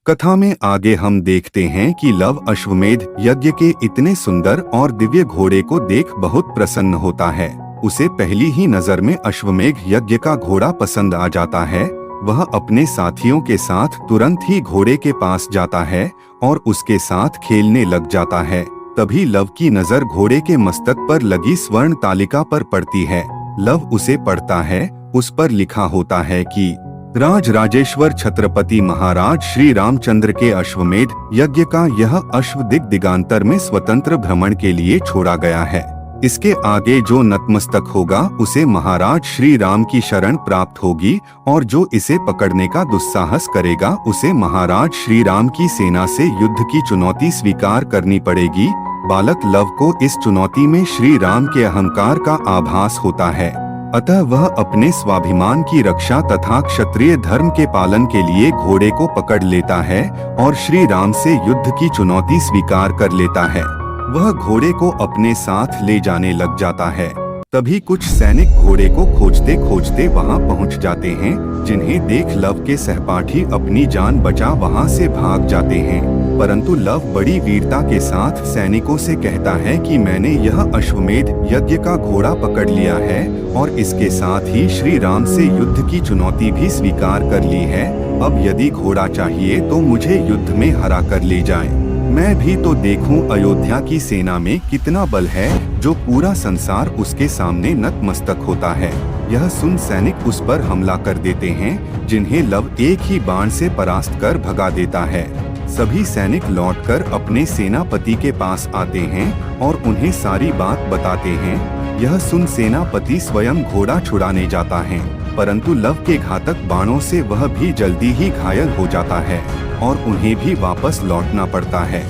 कथा में आगे हम देखते हैं कि लव अश्वमेध यज्ञ के इतने सुंदर और दिव्य घोड़े को देख बहुत प्रसन्न होता है। उसे पहली ही नजर में अश्वमेध यज्ञ का घोड़ा पसंद आ जाता है। वह अपने साथियों के साथ तुरंत ही घोड़े के पास जाता है और उसके साथ खेलने लग जाता है। तभी लव की नजर घोड़े के मस्तक पर लगी स्वर्ण तालिका पर पड़ती है। लव उसे पढ़ता है। उस पर लिखा होता है कि राजराजेश्वर छत्रपति महाराज श्री रामचंद्र के अश्वमेध यज्ञ का यह अश्व दिगांतर में स्वतंत्र भ्रमण के लिए छोड़ा गया है। इसके आगे जो नतमस्तक होगा उसे महाराज श्री राम की शरण प्राप्त होगी और जो इसे पकड़ने का दुस्साहस करेगा उसे महाराज श्री राम की सेना से युद्ध की चुनौती स्वीकार करनी पड़ेगी। बालक लव को इस चुनौती में श्री राम के अहंकार का आभास होता है, अतः वह अपने स्वाभिमान की रक्षा तथा क्षत्रिय धर्म के पालन के लिए घोड़े को पकड़ लेता है और श्री राम से युद्ध की चुनौती स्वीकार कर लेता है। वह घोड़े को अपने साथ ले जाने लग जाता है। तभी कुछ सैनिक घोड़े को खोजते खोजते वहां पहुंच जाते हैं, जिन्हें देख लव के सहपाठी अपनी जान बचा वहां से भाग जाते हैं। परंतु लव बड़ी वीरता के साथ सैनिकों से कहता है कि मैंने यह अश्वमेध यज्ञ का घोड़ा पकड़ लिया है और इसके साथ ही श्री राम से युद्ध की चुनौती भी स्वीकार कर ली है। अब यदि घोड़ा चाहिए तो मुझे युद्ध में हरा कर ले जाए। मैं भी तो देखूं अयोध्या की सेना में कितना बल है, जो पूरा संसार उसके सामने नतमस्तक होता है। यह सुन सैनिक उस पर हमला कर देते हैं, जिन्हें लव एक ही बाण से परास्त कर भगा देता है। सभी सैनिक लौटकर अपने सेनापति के पास आते हैं और उन्हें सारी बात बताते हैं। यह सुन सेनापति स्वयं घोड़ा छुड़ाने जाता है, परंतु लव के घातक बाणों से वह भी जल्दी ही घायल हो जाता है और उन्हें भी वापस लौटना पड़ता है।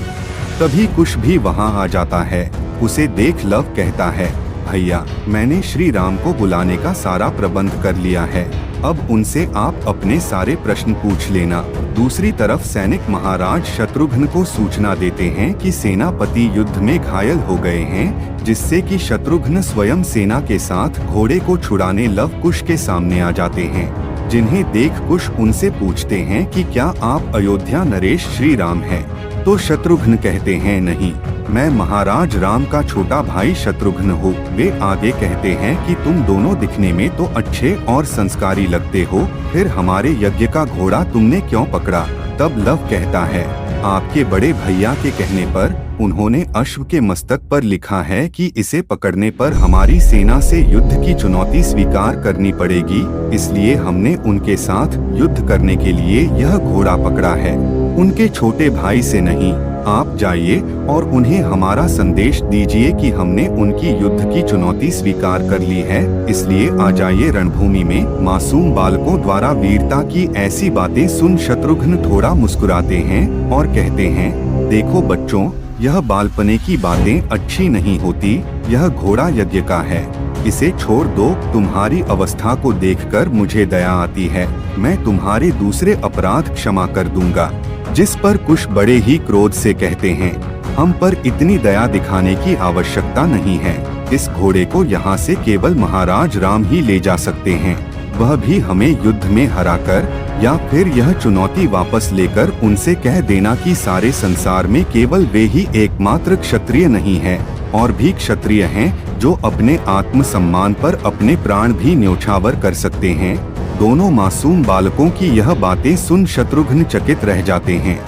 तभी कुश भी वहां आ जाता है। उसे देख लव कहता है, भैया मैंने श्री राम को बुलाने का सारा प्रबंध कर लिया है, अब उनसे आप अपने सारे प्रश्न पूछ लेना। दूसरी तरफ सैनिक महाराज शत्रुघ्न को सूचना देते हैं कि सेनापति युद्ध में घायल हो गए हैं, जिससे कि शत्रुघ्न स्वयं सेना के साथ घोड़े को छुड़ाने लव कुश के सामने आ जाते हैं, जिन्हें देख कुश उनसे पूछते हैं कि क्या आप अयोध्या नरेश श्री राम हैं? तो शत्रुघ्न कहते हैं, नहीं, मैं महाराज राम का छोटा भाई शत्रुघ्न हूँ। वे आगे कहते हैं कि तुम दोनों दिखने में तो अच्छे और संस्कारी लगते हो, फिर हमारे यज्ञ का घोड़ा तुमने क्यों पकड़ा? तब लव कहता है, आपके बड़े भैया के कहने पर उन्होंने अश्व के मस्तक पर लिखा है कि इसे पकड़ने पर हमारी सेना से युद्ध की चुनौती स्वीकार करनी पड़ेगी, इसलिए हमने उनके साथ युद्ध करने के लिए यह घोड़ा पकड़ा है, उनके छोटे भाई से नहीं। आप जाइए और उन्हें हमारा संदेश दीजिए कि हमने उनकी युद्ध की चुनौती स्वीकार कर ली है, इसलिए आ जाइए रणभूमि में। मासूम बालकों द्वारा वीरता की ऐसी बातें सुन शत्रुघ्न थोड़ा मुस्कुराते हैं और कहते हैं, देखो बच्चों, यह बालपने की बातें अच्छी नहीं होती, यह घोड़ा यज्ञ का है, इसे छोड़ दो। तुम्हारी अवस्था को देखकर मुझे दया आती है, मैं तुम्हारे दूसरे अपराध क्षमा कर दूंगा। जिस पर कुश बड़े ही क्रोध से कहते हैं, हम पर इतनी दया दिखाने की आवश्यकता नहीं है, इस घोड़े को यहाँ से केवल महाराज राम ही ले जा सकते हैं, वह भी हमें युद्ध में हराकर, या फिर यह चुनौती वापस लेकर उनसे कह देना कि सारे संसार में केवल वे ही एकमात्र क्षत्रिय नहीं है, और भी क्षत्रिय हैं जो अपने आत्मसम्मान पर अपने प्राण भी न्योछावर कर सकते हैं। दोनों मासूम बालकों की यह बातें सुन शत्रुघ्न चकित रह जाते हैं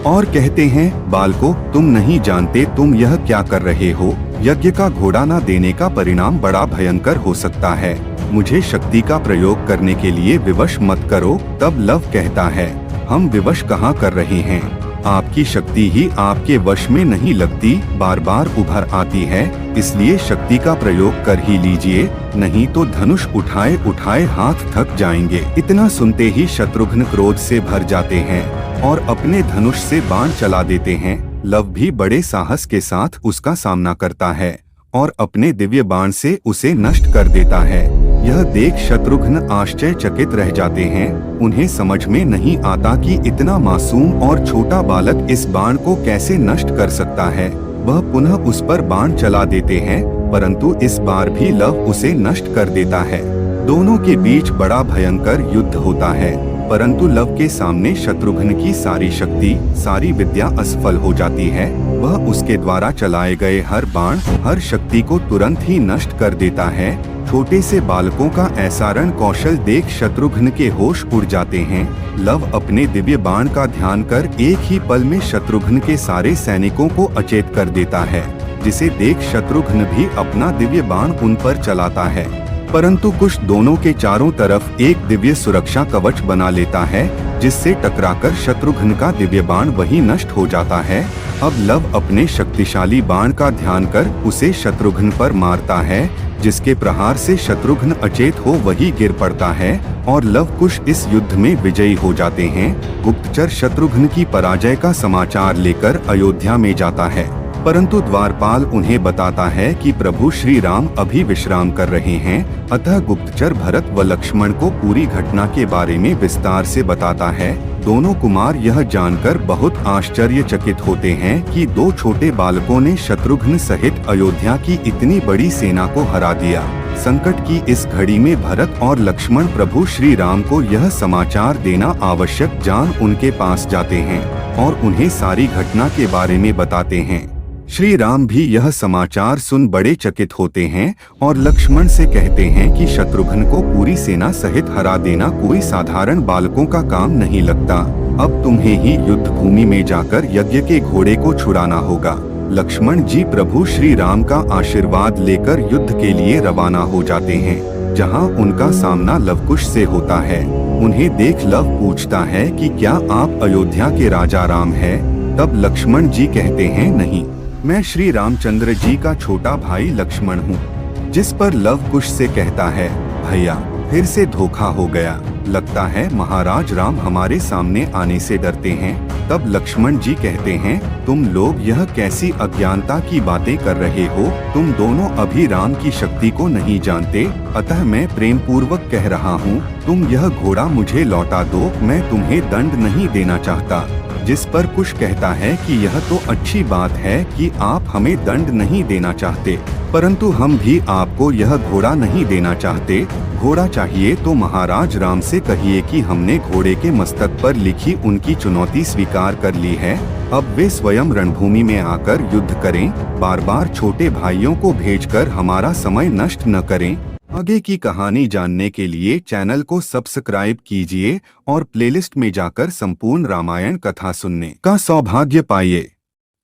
और कहते हैं, बालकों, तुम नहीं जानते तुम यह क्या कर रहे हो। यज्ञ का घोड़ा न देने का परिणाम बड़ा भयंकर हो सकता है, मुझे शक्ति का प्रयोग करने के लिए विवश मत करो। तब लव कहता है, हम विवश कहाँ कर रहे हैं, आपकी शक्ति ही आपके वश में नहीं लगती, बार बार उभर आती है, इसलिए शक्ति का प्रयोग कर ही लीजिए, नहीं तो धनुष उठाए उठाए हाथ थक जाएंगे। इतना सुनते ही शत्रुघ्न क्रोध से भर जाते हैं और अपने धनुष से बाण चला देते हैं। लव भी बड़े साहस के साथ उसका सामना करता है और अपने दिव्य बाण से उसे नष्ट कर देता है। यह देख शत्रुघ्न आश्चर्यचकित रह जाते हैं। उन्हें समझ में नहीं आता कि इतना मासूम और छोटा बालक इस बाण को कैसे नष्ट कर सकता है। वह पुनः उस पर बाण चला देते हैं, परंतु इस बार भी लव उसे नष्ट कर देता है। दोनों के बीच बड़ा भयंकर युद्ध होता है। परंतु लव के सामने शत्रुघ्न की सारी शक्ति, सारी विद्या असफल हो जाती है। वह उसके द्वारा चलाए गए हर बाण, हर शक्ति को तुरंत ही नष्ट कर देता है। छोटे से बालकों का ऐसा रण कौशल देख शत्रुघ्न के होश उड़ जाते हैं। लव अपने दिव्य बाण का ध्यान कर एक ही पल में शत्रुघ्न के सारे सैनिकों को अचेत कर देता है, जिसे देख शत्रुघ्न भी अपना दिव्य बाण उन पर चलाता है। परंतु कुश दोनों के चारों तरफ एक दिव्य सुरक्षा कवच बना लेता है, जिससे टकराकर शत्रुघ्न का दिव्य बाण वही नष्ट हो जाता है। अब लव अपने शक्तिशाली बाण का ध्यान कर उसे शत्रुघ्न पर मारता है, जिसके प्रहार से शत्रुघ्न अचेत हो वही गिर पड़ता है और लव कुश इस युद्ध में विजयी हो जाते हैं। गुप्तचर शत्रुघ्न की पराजय का समाचार लेकर अयोध्या में जाता है, परंतु द्वारपाल उन्हें बताता है कि प्रभु श्री राम अभी विश्राम कर रहे हैं। अतः गुप्तचर भरत व लक्ष्मण को पूरी घटना के बारे में विस्तार से बताता है। दोनों कुमार यह जानकर बहुत आश्चर्यचकित होते हैं कि दो छोटे बालकों ने शत्रुघ्न सहित अयोध्या की इतनी बड़ी सेना को हरा दिया। संकट की इस घड़ी में भरत और लक्ष्मण प्रभु श्री राम को यह समाचार देना आवश्यक जान उनके पास जाते हैं और उन्हें सारी घटना के बारे में बताते हैं। श्री राम भी यह समाचार सुन बड़े चकित होते हैं और लक्ष्मण से कहते हैं कि शत्रुघ्न को पूरी सेना सहित हरा देना कोई साधारण बालकों का काम नहीं लगता। अब तुम्हें ही युद्ध भूमि में जाकर यज्ञ के घोड़े को छुड़ाना होगा। लक्ष्मण जी प्रभु श्री राम का आशीर्वाद लेकर युद्ध के लिए रवाना हो जाते हैं, जहां उनका सामना लवकुश से होता है। उन्हें देख लव पूछता है कि क्या आप अयोध्या के राजा राम हैं? तब लक्ष्मण जी कहते हैं, नहीं, मैं श्री रामचंद्र जी का छोटा भाई लक्ष्मण हूँ। जिस पर लव कुश से कहता है, भैया फिर से धोखा हो गया, लगता है महाराज राम हमारे सामने आने से डरते हैं। तब लक्ष्मण जी कहते हैं, तुम लोग यह कैसी अज्ञानता की बातें कर रहे हो? तुम दोनों अभी राम की शक्ति को नहीं जानते, अतः मैं प्रेम पूर्वक कह रहा हूँ, तुम यह घोड़ा मुझे लौटा दो, मैं तुम्हें दंड नहीं देना चाहता। जिस पर कुश कहता है कि यह तो अच्छी बात है कि आप हमें दंड नहीं देना चाहते, परंतु हम भी आपको यह घोड़ा नहीं देना चाहते। घोड़ा चाहिए तो महाराज राम से कहिए कि हमने घोड़े के मस्तक पर लिखी उनकी चुनौती स्वीकार कर ली है। अब वे स्वयं रणभूमि में आकर युद्ध करें, बार बार छोटे भाइयों को भेजकर हमारा समय नष्ट न करें। आगे की कहानी जानने के लिए चैनल को सब्सक्राइब कीजिए और प्लेलिस्ट में जाकर संपूर्ण रामायण कथा सुनने का सौभाग्य पाइए।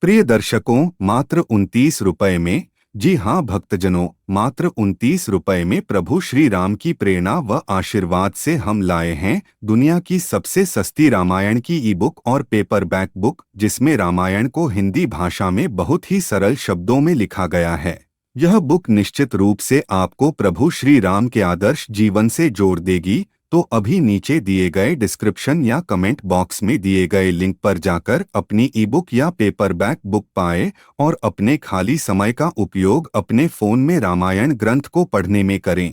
प्रिय दर्शकों, मात्र 29 रुपए में, जी हाँ भक्तजनों, मात्र 29 रुपए में प्रभु श्री राम की प्रेरणा व आशीर्वाद से हम लाए हैं दुनिया की सबसे सस्ती रामायण की ई बुक और पेपरबैक बुक, जिसमें रामायण को हिंदी भाषा में बहुत ही सरल शब्दों में लिखा गया है। यह बुक निश्चित रूप से आपको प्रभु श्री राम के आदर्श जीवन से जोड़ देगी। तो अभी नीचे दिए गए डिस्क्रिप्शन या कमेंट बॉक्स में दिए गए लिंक पर जाकर अपनी ई बुक या पेपरबैक बुक पाएं और अपने खाली समय का उपयोग अपने फोन में रामायण ग्रंथ को पढ़ने में करें।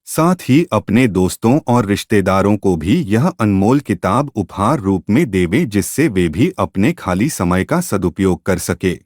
साथ ही अपने दोस्तों और रिश्तेदारों को भी यह अनमोल किताब उपहार रूप में देवें, जिससे वे भी अपने खाली समय का सदुपयोग कर सके।